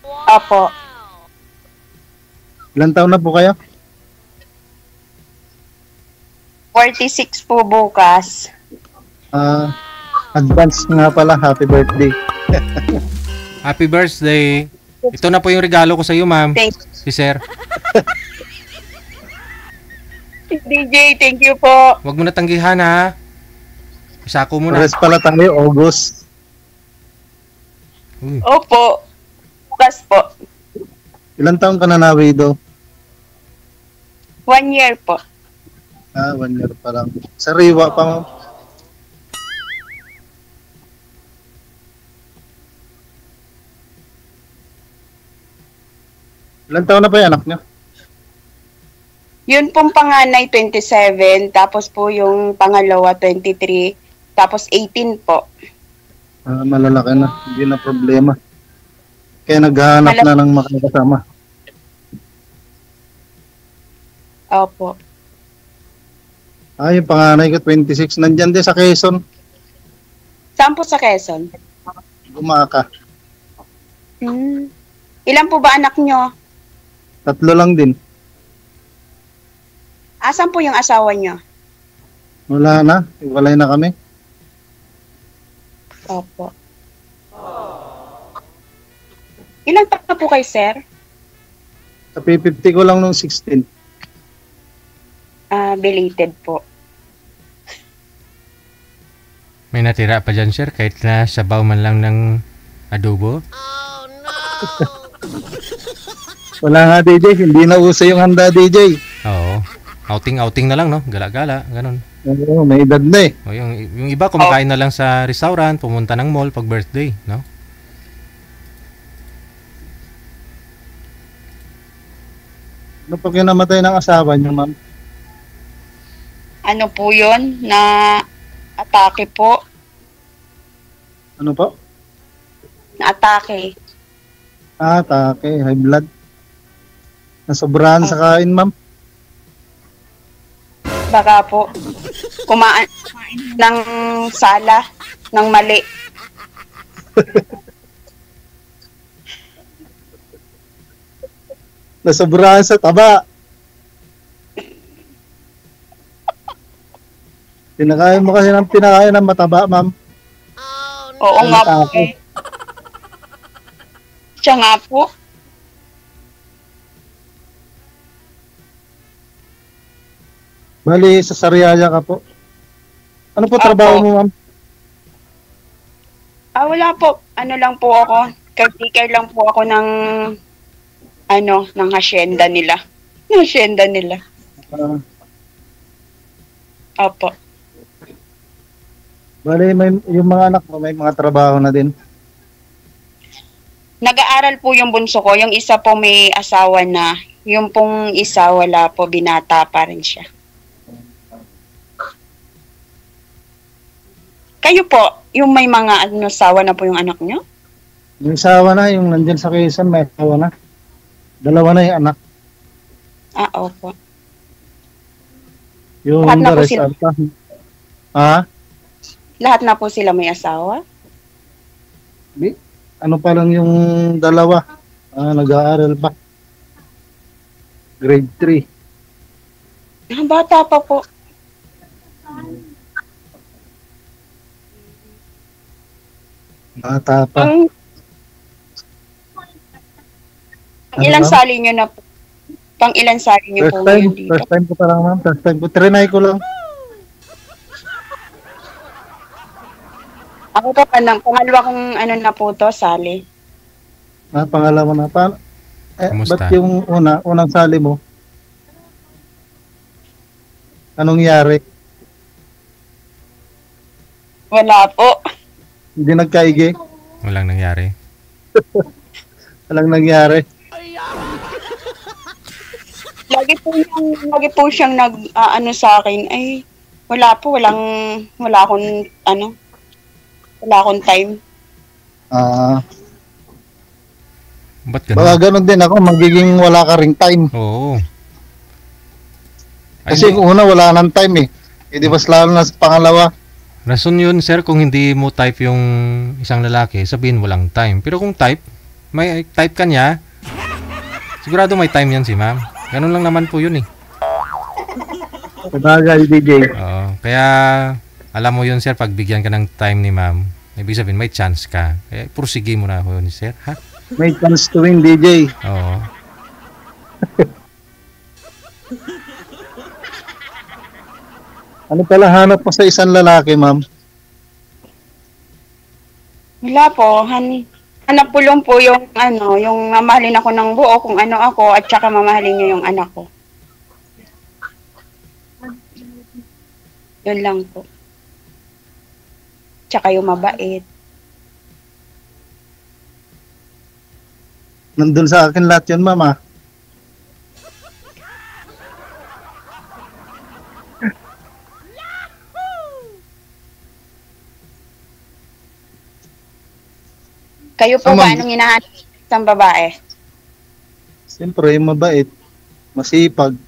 Opo. Ilan taon na po kayo? 46 po bukas. Advance nga pala, happy birthday. Happy birthday. Ito na po yung regalo ko sa iyo, ma'am. Thank Si sir. DJ, thank you po. Huwag mo na tanggihan, ha. Isako mo na. Pares pala tayo, August. Uy. Opo. Bukas po. Ilan taon ka na nawido? 1 year po. 1 year pa lang. Sariwa pa mo. Ilan taon na pa yung anak niyo? Yun pong panganay 27, tapos po yung pangalawa 23, tapos 18 po. Malalaki na, hindi na problema. Kaya naghahanap na ng makakasama. Opo. Yung panganay ko 26, nandyan din sa Quezon. Saan po sa Quezon? Gumaka. Ilan po ba anak nyo? 3 lang din. Asan po yung asawa nyo? Wala na, iwalay na kami. Opo. Ilan taon na po kayo, sir? Sa P50 ko lang nung 16. Belated po. May natira pa dyan, sir, kahit na sabaw man lang ng adobo. Wala nga DJ, hindi na uso yung handa DJ. Oo. Outing na lang, no? Gala-gala, ganun. Oo, may edad na eh. O yung iba kumakain na lang sa restaurant, pumunta ng mall pag birthday, no? Ano pag yung namatay ng asawa niyo, ma'am? Ano po yun? Na atake po. Ano po? Na atake. Atake, high blood. Nasobrahan sa kain, ma'am. Baka po. Kumaan ng sala, ng mali. Nasobrahan sa taba. Pinakain mo kasi ng pinakain ng mataba, ma'am. Oo nga po. Atake. Siya nga po. Bali, sa Sariaya ka po. Ano po trabaho mo, ma'am? Wala po. Ano lang po ako. Caretaker lang po ako ng ng hacienda nila. Ng hacienda nila. Opo. Bali, yung mga anak mo, may mga trabaho na din. Nag-aaral po yung bunso ko. Yung isa po may asawa na. Yung pong isa wala po. Binata pa rin siya. Kayo po, yung may mga asawa na po yung anak nyo? Yung asawa na, yung nandyan sa Quezon, may asawa na. 2 na yung anak. Opo. Yung Lahat na po rest sila. Lahat na po sila may asawa? Ano pa lang yung 2. Nag-aaral pa. Grade 3. Bata pa po. Bata pa. Ilang ma'am? sali nyo na po? Pang ilang sali nyo po ngayon dito? First time ko pa lang, ma'am. First time ko. Trinay ko lang. Ako po, pangalawa kong na po to, sali. Pangalawa na. Kamusta? Ba't yung unang sali mo? Anong yari? Wala po. Hindi nagkaigi? Walang nangyari. Walang nangyari. Lagi po siyang sa akin. Ay, wala po, wala akong time. Ba't ganun? Baka ganun din ako, magiging wala ka ring time. Oo. Kasi kung una, wala nang time eh. Di ba lalo na sa pangalawa? Rason yun, sir, kung hindi mo type yung isang lalaki, sabihin walang time. Pero kung type, may type ka niya, sigurado may time yan si ma'am. Ganun lang naman po yun eh. Sabagay, DJ. Oo. Kaya, alam mo yun, sir, pag bigyan ka ng time ni ma'am, ibig sabihin, may chance ka. Kaya, pursige mo na ako yun, sir. Ha? May chance to win, DJ. Oo. Ano pala hanap mo sa isang lalaki, ma'am? Wala po, hanap po lang po yung yung mamahalin ako ng buo kung ano ako at saka mamahalin niya yung anak ko. Yun lang po. Tsaka yung mabait. Nandun sa akin lahat yun, ma'am, ah. Kayo po Ma'am, ba, anong hinahanap sa babae? Siyempre, mabait, masipag,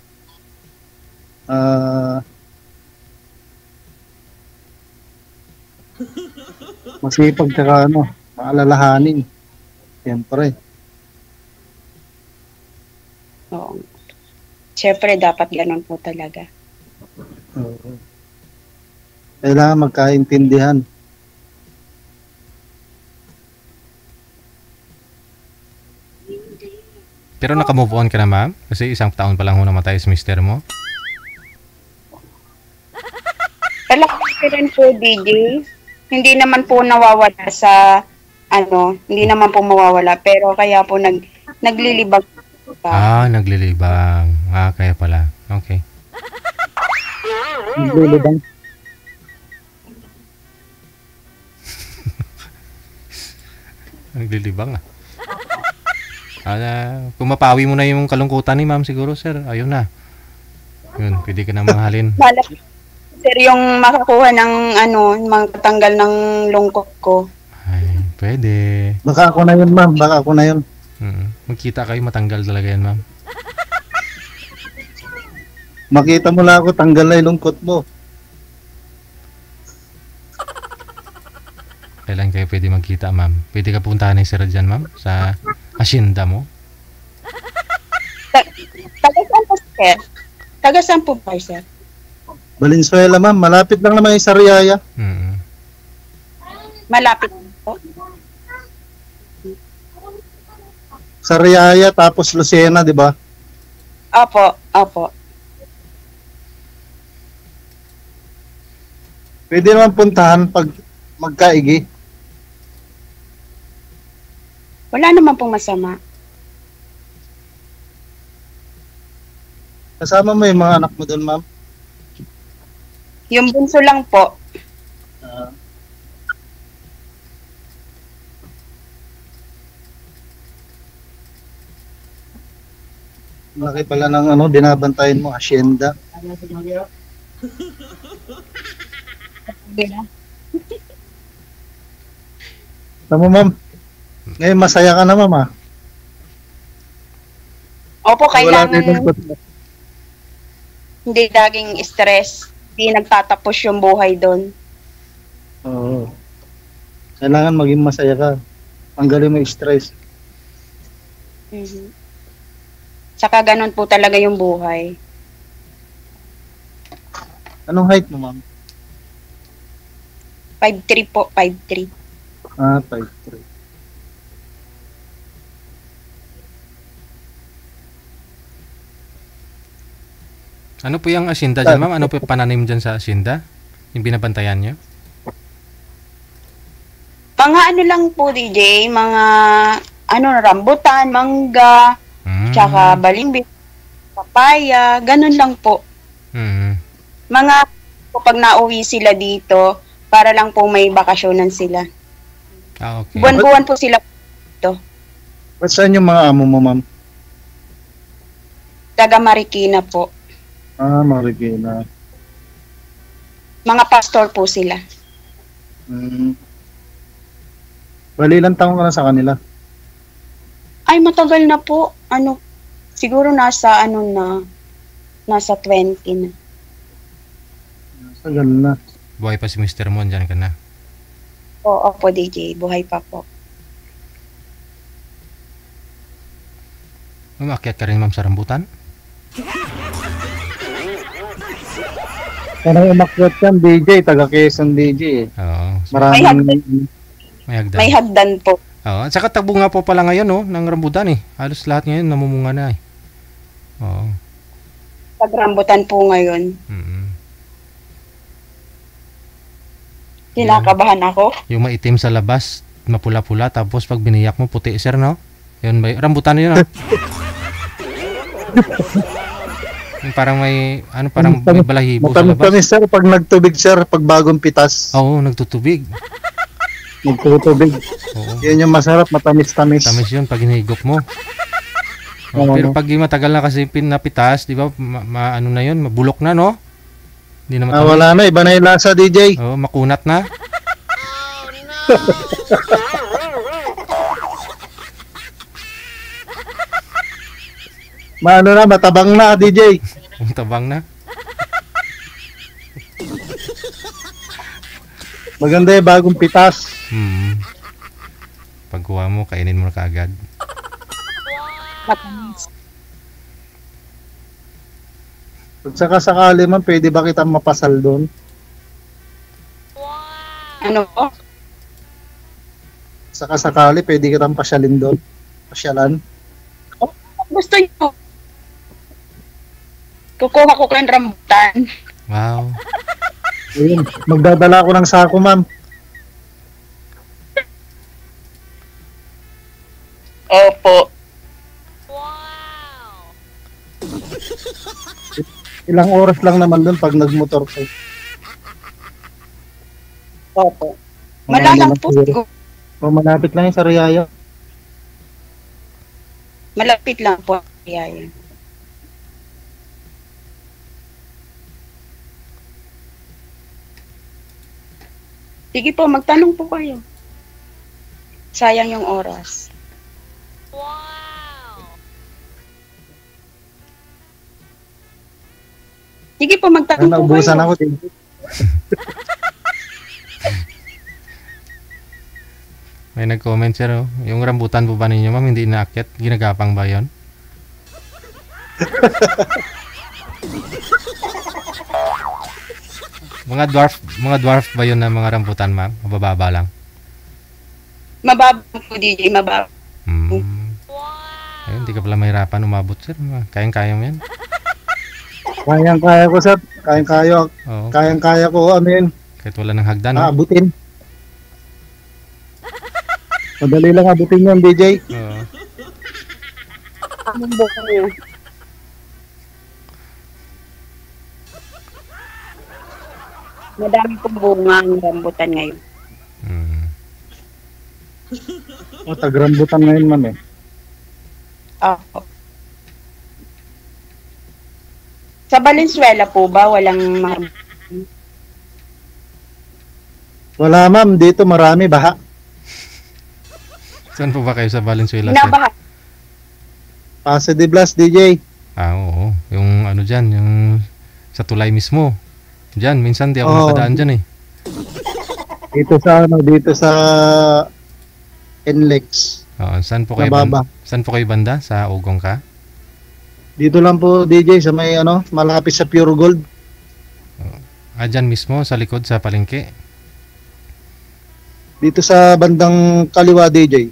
masipag tsaka maalalahanin. Siyempre. Oo. Siyempre, dapat ganun po talaga. Oo. Kailangan magkaintindihan. Pero naka-move on ka na, ma'am? Kasi 1 taon pa lang ho namatay si mister mo. Talaga rin po, DJ. Hindi naman po nawawala sa, hindi naman po mawawala. Pero kaya po naglilibag pa. Ah, naglilibang. Ah, kaya pala. Okay. Naglilibang. Naglilibang ah. Kung mapawi mo na yung kalungkutan ni ma'am siguro, sir, ayun na. Yun, pwede ka na mahalin. Sir, yung makakuha ng makatanggal ng lungkot ko. Ay, pwede. Baka ako na yun, ma'am. Baka ako na yun. Magkita kayo, matanggal talaga yan, ma'am. Makita mo lang ako, tanggal na yung lungkot mo. Kailan kayo pwede magkita, ma'am? Pwede ka puntahan ni sir dyan, ma'am? Sa asyenda mo? Taga saan po, sir? Taga saan po ba, sir? Valenzuela, ma'am. Malapit lang naman yung Sariaya. Malapit po. Sariaya, tapos Lucena, di ba? Opo. Pwede naman puntahan pag magkaigi. Wala naman pong masama. Kasama mo yung mga anak mo doon, ma'am? Yung bunso lang po. Laki pala ng binabantayan mo, asyenda. Tama, ma'am. Ngayon masaya ka na, ma'am, ah. Opo, Wala kailangan tayong hindi laging stress. Hindi nagtatapos yung buhay doon. Oo. Kailangan maging masaya ka. Tanggalin mo yung stress. Saka ganun po talaga yung buhay. Anong height mo, ma'am? 5'3" po, 5'3". 5'3". Ano po yung asyenda dyan, ma'am? Ano po yung pananim dyan sa asyenda? Yung binabantayan nyo? Mga lang po, DJ, mga rambutan, mangga, tsaka balimbing, papaya, ganun lang po. Mga pag nauwi sila dito, para lang po may bakasyonan sila. Okay. Buwan-buwan po sila dito. Ba't saan yung mga amo mo, ma'am? Taga Marikina po. Marikina. Mga pastor po sila. Bali, ilang taong ka na sa kanila? Ay, matagal na po. Siguro nasa 20 na. Tagal na. Buhay pa si mister mo, dyan ka na. Opo, DJ. Buhay pa po. Umakyat ka rin ma'am sa rambutan? Parang umakyat yan, DJ. Taga Quezon, DJ. Oo. Maraming... May hagdan. May hagdan po. Oo. At saka tagbunga po pala ngayon, no, ng rambutan eh. Halos lahat ngayon namumunga na eh. Oo. Pagrambutan po ngayon. Mm-mm. Kinakabahan ako. Yung maitim sa labas, mapula-pula, tapos pag biniyak mo, puti, sir, no? Yun ba? Rambutan yun, no? Yung parang may, parang may balahibo sa labas. Matamis, sir, pag nagtubig, sir, pag bagong pitas. Oo, nagtutubig. Nagtutubig. Oo. Yan yung masarap, matamis-tamis. Tamis yun pag hinigop mo. Oo. Pero pag matagal na kasi pinapitas, di ba, ano na yun, mabulok na, no? Hindi na matamis. Wala na, iba na yung lasa, DJ. Oo, makunat na. Maano na, matabang na, DJ. Ang tabang na. Maganda yung bagong pitas. Pagkuha mo, kainin mo na kaagad. Matamis. Pag sakasakali man, pwede ba kitang mapasal doon? Ano po? Sakasakali, pwede kitang pasyalin doon. Pasyalan. Gusto niyo? Kukuha ko kayong rambutan. Wow. Ayun, magdadala ako ng sako, ma'am. Opo. Ilang oras lang naman doon pag nagmotor ko. Opo. Malalang po. O, malapit lang yung sa Riyaya. Malapit lang po. Yan. Sige po, magtanong po kayo. Sayang yung oras. Sige po, magtanong po Naubusan kayo. ako, DJ. May nag-comment, sir, oh. Yung rambutan po ba ninyo, ma'am, hindi inaakyat? Ginagapang ba yun? Mga dwarf ba yun na mga rambutan, ma'am? Mabababa lang. Mababa po, DJ, mababa. Ayun, hindi ka pala mahirapan umabot, sir. Kayang-kaya mo yan. Kayang-kaya ko, sir. Kayang-kaya. Oo. Kayang-kaya ko, amin. Kahit wala ng hagdan, no? Abutin. Madali lang abutin yan, DJ. Oo. Anong buko niyo? Madami pong bunga ang rambutan ngayon. O, tagrambutan ngayon, ma'am, eh. Opo. Sa Valenzuela po ba walang Wala, ma'am. Dito marami, baha. Saan po ba kayo sa Valenzuela, sir? binabaha? Pase de Blas, DJ. Oo. Yung ano dyan, yung sa tulay mismo. Dyan, minsan di ako nakadaan dyan, eh. Dito sa NLEX. Oo, saan po kayo Nababa. Saan po kayo banda? Sa Ugong ka? Dito lang po, DJ, sa may malapit sa Pure Gold. Dyan mismo, sa likod, sa palengke. Dito sa bandang kaliwa, DJ.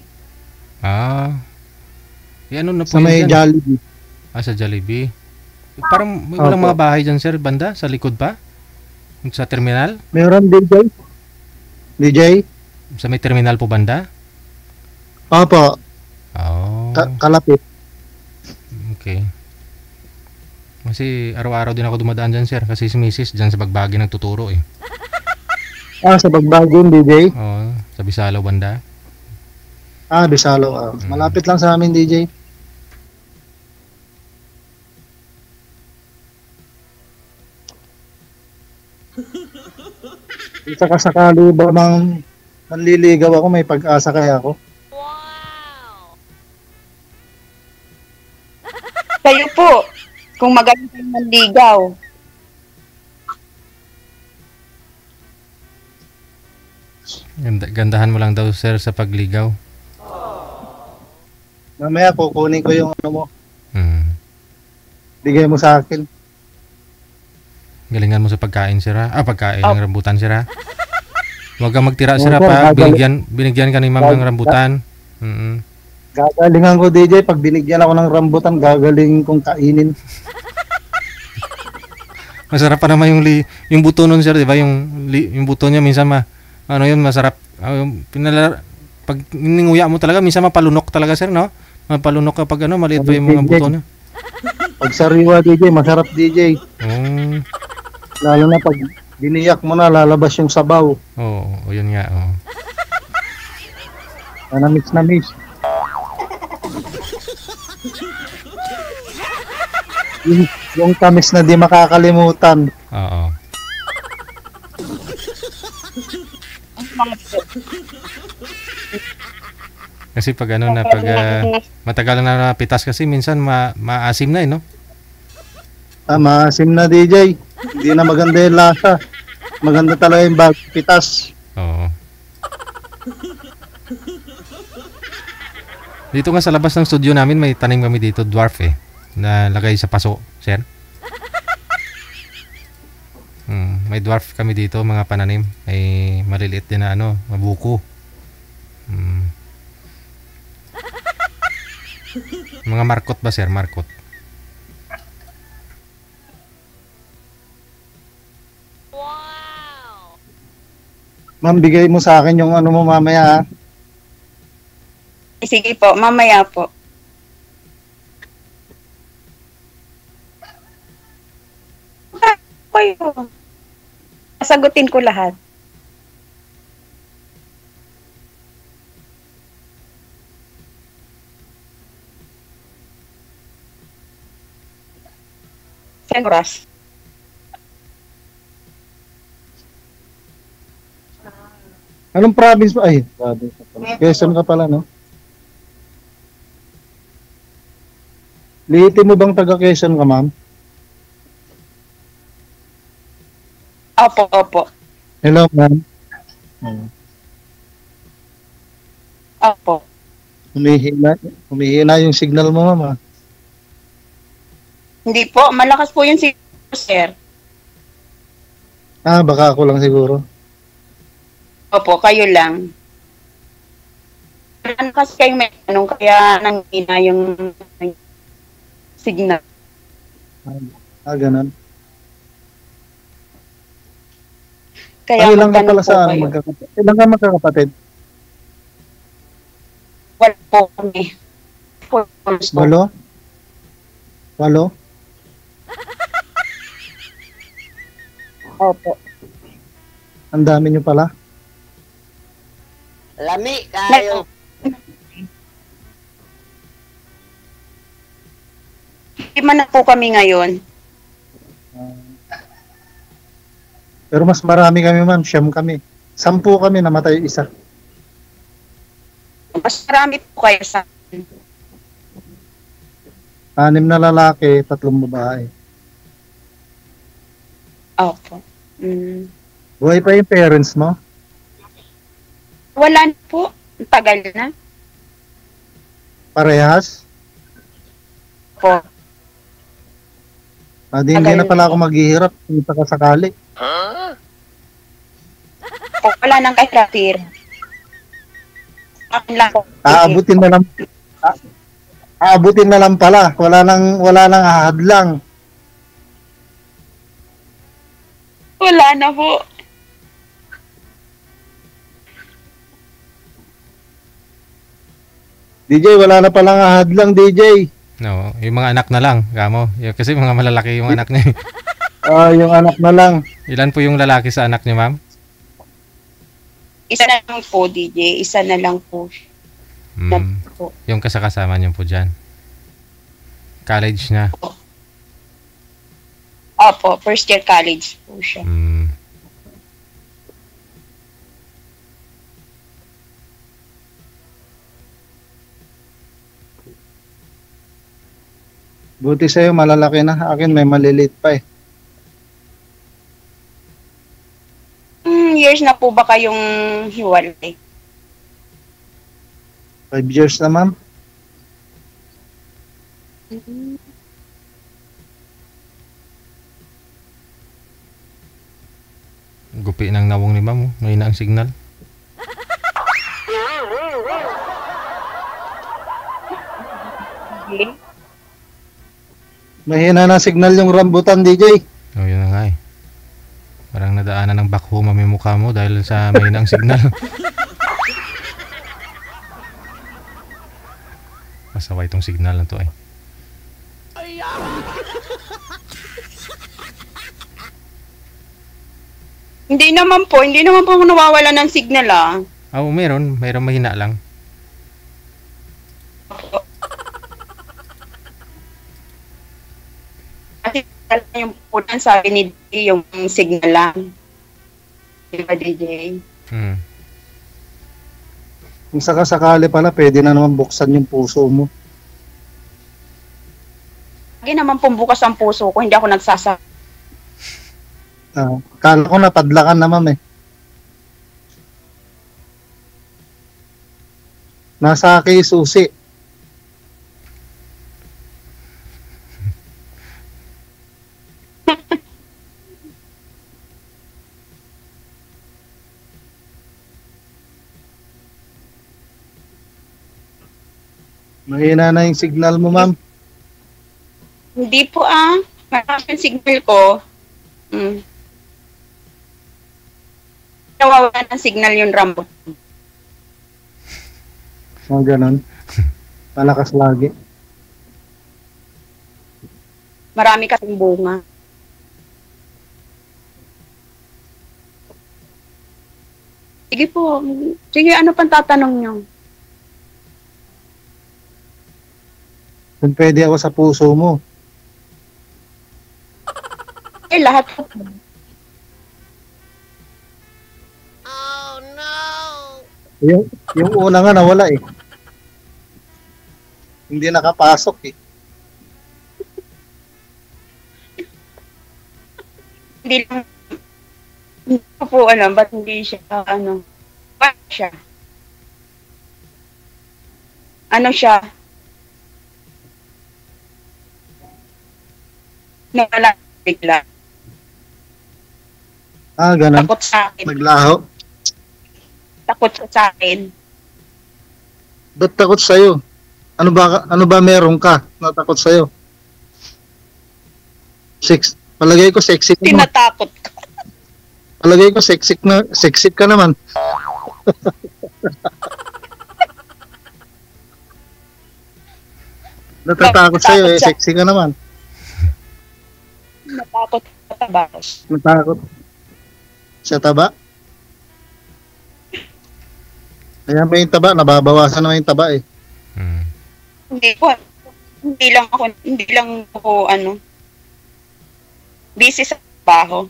Ano na po Sa may yun dyan? Jollibee. Sa Jollibee. Parang may walang Opo. mga bahay dyan, sir, banda? Sa likod pa? Sa terminal? Meron, DJ? DJ? Sa may terminal po banda? Opo, Oo. kalapit. Okay. Kasi araw-araw din ako dumadaan dyan, sir. Kasi si Mrs. dyan sa Bagbagi nagtuturo, eh. Sa Bagbagon, DJ. Oo, sa Bisalaw banda. Bisalo. Malapit lang sa amin, DJ. Saka sakali ba manliligaw ako, may pag-asa kaya ako? Kayo po, kung magaling kayong manligaw. Gandahan mo lang daw, sir, sa pagligaw. Mamaya kukunin ko yung Bigay mo sa akin. Galingan mo sa pagkain, sir, ha? Pagkain Oh. ng rambutan, sir, ha? Huwag kang magtira, sir, ha, Sir, pa. gagaling- Binigyan ka ni ma'am ng rambutan. Mm. Gagalingan ko, DJ. Pag binigyan ako ng rambutan, gagalingin kong kainin. Masarap pa naman yung buto nun, sir, di ba? Yung buto niya, minsan ano yun, masarap. Pag ninguya mo talaga, minsan mapalunok talaga, sir, no? Mapalunok kapag maliit pa yung mga buto niya. Pag sariwa, DJ, masarap, DJ. Oh. Lalo na pag biniyak mo na, lalabas yung sabaw. Oo, yun nga, oh. Namis na miss. Yung tamis na di makakalimutan. Oo. Kasi pag matagal na napitas kasi minsan maasim na, no? Maasim na, DJ. Hindi na maganda yung lasa. Maganda talaga yung pitas. Oo. Dito nga sa labas ng studio namin may tanim kami dito, dwarf na lagay sa paso, sir. May dwarf kami dito, mga pananim. May maliliit din na mabuko. Mga markot ba, sir? Markot. Ma'am, bigay mo sa akin yung mo mamaya, ha? Sige po, mamaya po. Kayo. Sagutin ko lahat. Oras. Anong province mo? Ay, province ka pala. Quezon ka pala, no? Lihiti mo bang taga Quezon ka, ma'am? Opo, opo. Hello, ma'am. Opo. Humihina yung signal mo, ma'am. Hindi po, malakas po yung signal, sir. Baka ako lang siguro. Opo, kayo lang. Kasi kayo may tanong, kaya nanghina yung signal. Ganun. Kaya ilan ka magtanong pala po sa kayo. magkakapatid? Ilan ka magkakapatid? Wala po kami. Walo? Walo? Opo. Ang dami nyo pala. Lami kayo. Lima na po kami ngayon. Pero mas marami kami, ma'am. 9 kami. 10 kami, namatay isa. Mas marami po kayo sa 6 na lalaki, 3 babae. Opo. Buhay pa yung parents mo? Wala na po. Ang tagal na. Parehas? Po. Hindi na pala ako maghihirap kung sakali. Wala nang kahiratir. Akin lang po. Aabutin na lang pala. Wala nang ahadlang. Wala na po. DJ, wala na palang ahadlang, DJ. No, yung mga anak na lang, kamo. Kasi mga malalaki yung anak niya. Yung anak na lang. Ilan po yung lalaki sa anak niyo, ma'am? Isa na lang po, DJ. Isa na lang po. Yung kasama niyo po dyan. College na. Opo, first year college po siya. Buti sa'yo, malalaki na. Akin, may malilit pa eh. Years na po ba kayong hiwalay? 5 years na, ma'am. Gupi ng nawong ni ma'am. Ngayon na ang signal. Okay. Mahina na signal yung rambutan, DJ. Oh, yun na nga eh. Parang nadaanan ng backhoe ma'am yung mukha mo dahil sa mahina ang signal. Masaway itong signal na to eh. Hindi naman po ako nawawala ng signal Oo, meron mahina lang. Kasi yung punan sabi ni DJ, yung signal lang. Diba, DJ? Hmm. Kung sakasakali pala, pwede na naman buksan yung puso mo. Lagi naman pumbukas ang puso ko, hindi ako nagsasa. Kala ko napadlakan na, ma'am eh. Nasa akin susi. Mahina na yung signal mo, ma'am. Hindi po marami yung signal ko. Nawawala ng signal yung Rambo. Ganun. Malakas lagi. Marami kasing bunga. Sige po. Sige, ano pang tatanong nyo? Kung pwede ako sa puso mo. Lahat po. Yung una nga nawala eh. Hindi nakapasok eh. Hindi ko po alam ba't hindi siya, ba't siya? Ano siya? Nawala bigla. Ganun. Takot sa akin. Naglaho. Takot siya sa akin. Ba't takot sa'yo? Ano ba meron ka natakot sa'yo? Palagay ko sexy ka naman. Tinatakot ka. Palagay ko sexy ka naman. Natatakot sa'yo eh, sexy ka naman. Natakot sa taba. Natakot. Sa taba? Ayan ba yung taba? Nababawasan naman yung taba eh. Hindi lang ako busy sa trabaho.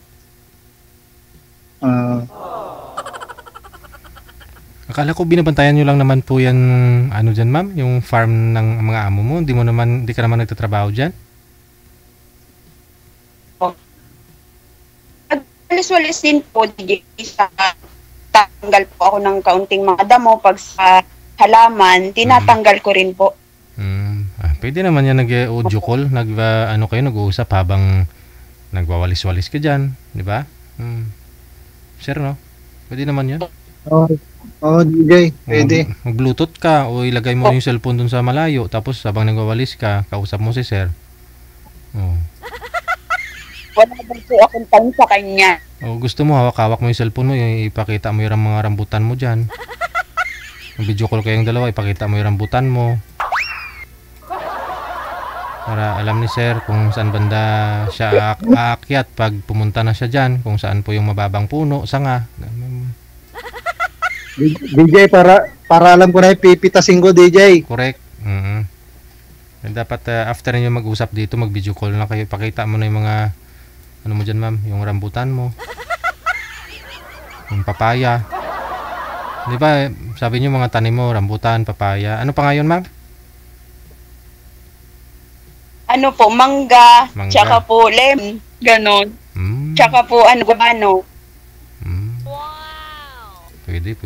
Akala ko binabantayan nyo lang naman po yan, dyan ma'am, yung farm ng mga amo mo. Hindi ka naman nagtatrabaho dyan? Walis-walis din po, DJ, tanggal po ako ng kaunting mga damo. Pag sa halaman, tinatanggal ko rin po. Pwede naman yan nag-audio call, nag-uusap habang nagwawalis-walis ka dyan, di ba? Sir, no? Pwede naman yan. DJ, pwede. Mag-bluetooth ka o ilagay mo yung cellphone dun sa malayo, tapos habang nagwawalis ka, kausap mo si sir. Wala ba po akong time sa kanya? Gusto mo, hawak-hawak mo yung cellphone mo, ipakita mo yung mga rambutan mo dyan. Video call kayong dalawa, ipakita mo yung rambutan mo. Para alam ni sir kung saan banda siya aakyat pag pumunta na siya dyan, kung saan po yung mababang puno, sanga. DJ, para alam ko na yung pipitasin ko, DJ. Correct. Dapat after niyo mag-usap dito, mag-video call na kayo, pakita mo na yung mga mo dyan ma'am, yung rambutan mo, yung papaya. Di ba, sabi niyo mga tanim mo, rambutan, papaya. Ano pa ngayon ma'am? Mangga. Tsaka po lemon, ganon. Tsaka po guano. Wow. Pwede.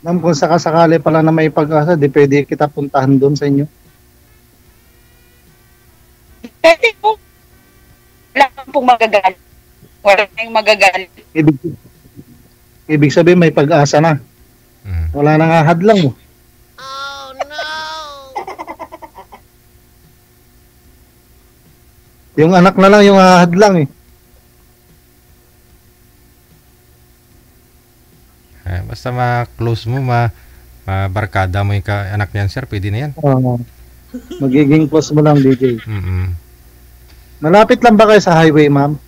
Ma'am, kung sakasakali pala na may pag-asa, di pwede kita puntahan doon sa inyo. magagalit. Wala tayong magagalit. Ibig sabihin may pag-asa na. Wala nang ahadlang mo. Yung anak na lang yung ahadlang eh. Basta ma-close mo, ma-barkada mo yung anak niyan, sir, pwede na yan. Magiging close mo lang, DJ. Mm-mm. Malapit lang ba kayo sa highway, ma'am?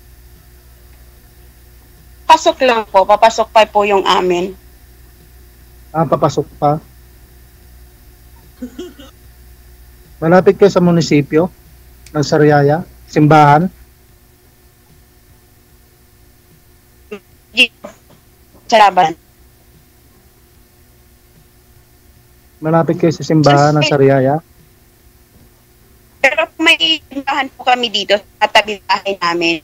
Pasok lang po. Papasok pa po yung amin. Papasok pa. Malapit kayo sa munisipyo ng Sariaya? Simbahan? Sa laban. Malapit kayo sa simbahan ng Sariaya? Pero may simbahan po kami dito sa tabi bahay namin.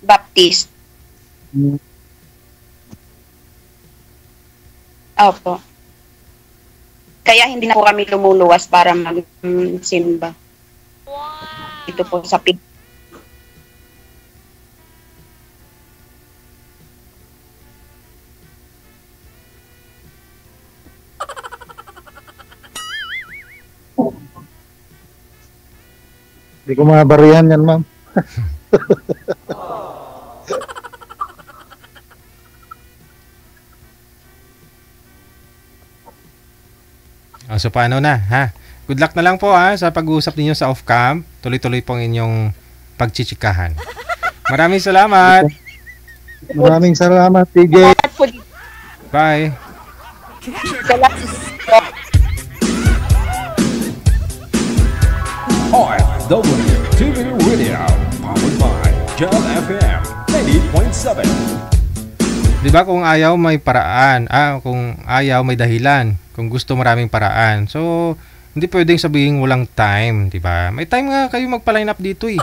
Baptist. Opo. Kaya hindi na po kami lumuluwas para mag-simba. Ito po sa pig. Hindi ko mabarihan yan, ma'am. So paano na, ha? Good luck na lang po, ha, sa pag-uusap ninyo sa off-cam. Tuloy-tuloy pong inyong pagchichikahan. Maraming salamat. Maraming salamat, TJ. Bye. RFW-TV Radio, powered by Jam FM 90.7. Diba kung ayaw may paraan, kung ayaw may dahilan, kung gusto maraming paraan. So, hindi pwedeng sabihin walang time, diba? May time nga kayo magpa-line up dito eh.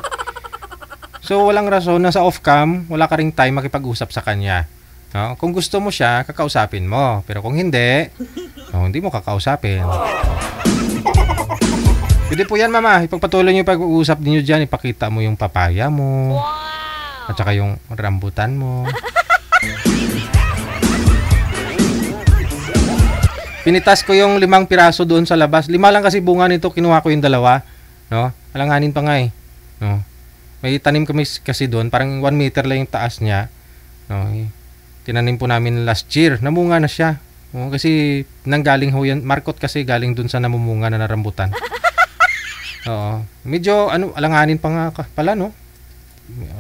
So, walang rason na sa off-cam, wala ka ring time makipag-usap sa kanya. No? Kung gusto mo siya, kakausapin mo. Pero kung hindi, hindi mo kakausapin. Pwede po yan, mama. Ipagpatuloy niyo yung pag-uusap niyo dyan. Ipakita mo yung papaya mo. At saka yung rambutan mo. Pinitas ko yung 5 piraso doon sa labas. 5 lang kasi bunga nito. Kinuha ko yung 2. No? Alanganin pa nga eh. No? May tanim kami kasi doon. Parang 1 meter lang yung taas niya. No? Tinanim po namin last year. Namunga na siya. No? Kasi nanggaling ho yan. Markot kasi galing doon sa namumunga na rambutan. Oo. Medyo alanganin pa nga pala, no?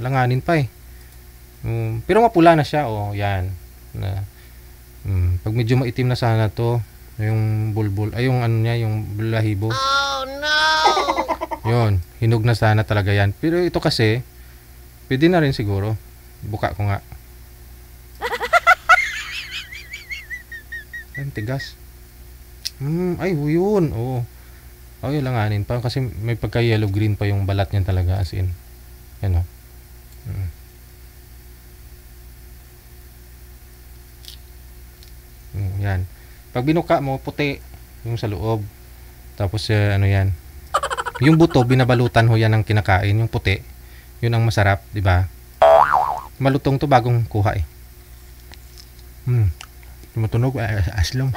Alanganin pa eh. Pero mapula na siya, yan. Pag medyo maitim na sana to, yung bulbul, yung niya, yung bulahibo. Oh no. Yun, hinog na sana talaga yan. Pero ito kasi, pwede na rin siguro. Buka ko nga. Ay, tigas. Ay, yun. Oo. Ay, langanin pa kasi may pagka yellow green pa yung balat niyan talaga, as in. Yan o. Yan. Pag binuka mo, puti yung sa loob. Tapos yan. Yung buto binabalutan ho yan ng kinakain, yung puti. Yun ang masarap, di ba? Malutong to bagong kuha eh. Tumutunog aslong.